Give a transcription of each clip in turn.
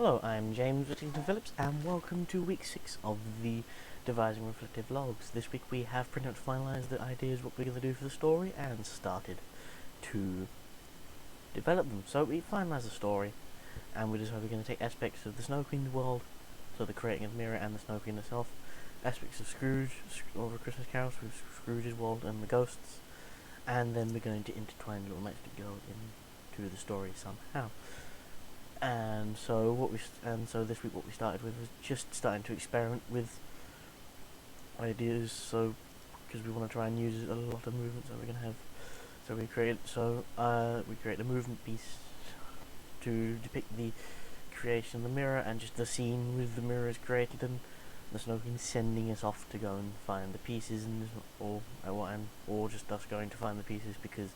Hello, I'm James Whittington-Phillips, and welcome to week 6 of the Devising Reflective Logs. This week we have pretty much finalised the ideas what we're going to do for the story and started to develop them. So we finalised the story, and we decided we're going to take aspects of the Snow Queen's world, so the creating of Mirror and the Snow Queen herself, aspects of Scrooge, or the Christmas Carol, with Scrooge's world and the ghosts, and then we're going to intertwine little bits to go into the story somehow. And so this week what we started with was just starting to experiment with ideas. So because we want to try and use a lot of movement, we created a movement piece to depict the creation of the mirror and just the scene with the mirrors created and the Snow Queen sending us off to go and find the pieces, or just us going to find the pieces because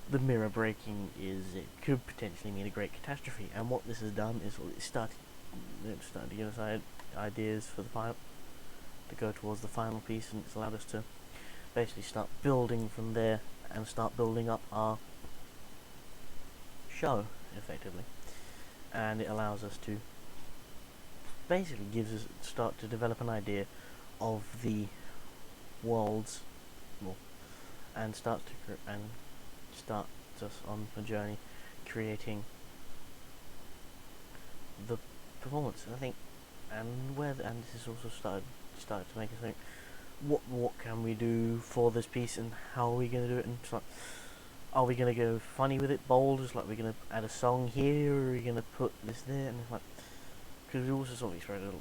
the mirror breaking it could potentially mean a great catastrophe. And what this has done is it started to give us ideas for the final, to go towards the final piece, and it's allowed us to basically start building from there and start building up our show effectively. And it allows us to start to develop an idea of the worlds, and start us on a journey creating the performance. I think, and this is also started to make us think, what can we do for this piece, and how are we going to do it? And it's like, are we going to go funny with it, bold, just like we're going to add a song here, or are we going to put this there? And it's like, because we also sort of experimented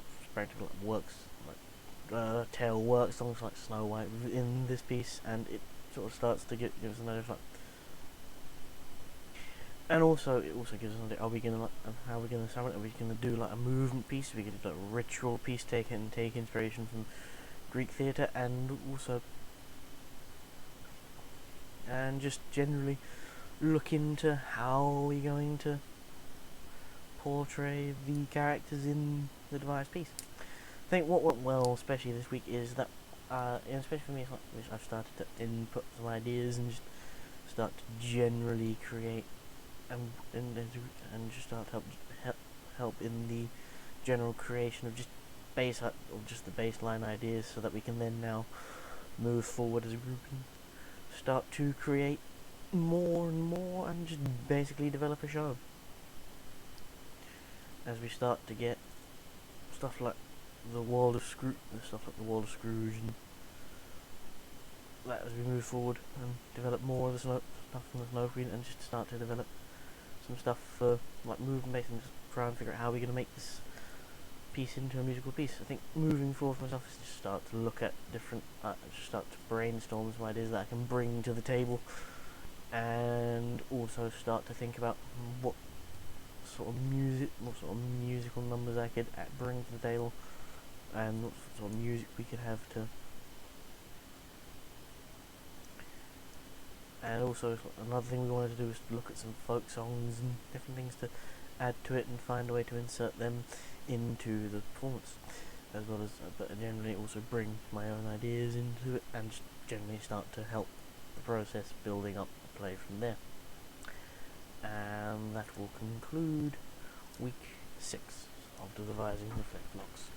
tale work songs like Snow White in this piece, and it sort of starts to give us an idea of like. And also, it also gives us an idea, how are we going to sound it? Are we going to do like a movement piece? Are we going to do like a ritual piece, take inspiration from Greek theatre, and just generally look into how we're going to portray the characters in the devised piece. I think what went well, especially this week, is that, especially for me, I've started to input some ideas and just start to generally create and just start to help in the general creation of just the baseline ideas, so that we can then now move forward as a group and start to create more and more and just basically develop a show. As we start to get stuff like the world of Scrooge, and that as we move forward and develop more of the stuff from the Snow Queen, and just start to develop some stuff for like movement based, and just try and figure out how we're going to make this piece into a musical piece. I think moving forward for myself is just start to look at different, just start to brainstorm some ideas that I can bring to the table, and also start to think about what sort of musical numbers I could bring to the table, and what sort of music we could have to. And also, another thing we wanted to do was to look at some folk songs and different things to add to it, and find a way to insert them into the performance, as well as, but generally also bring my own ideas into it, and just generally start to help the process building up the play from there. And that will conclude week 6 of the Devising Reflective Logs.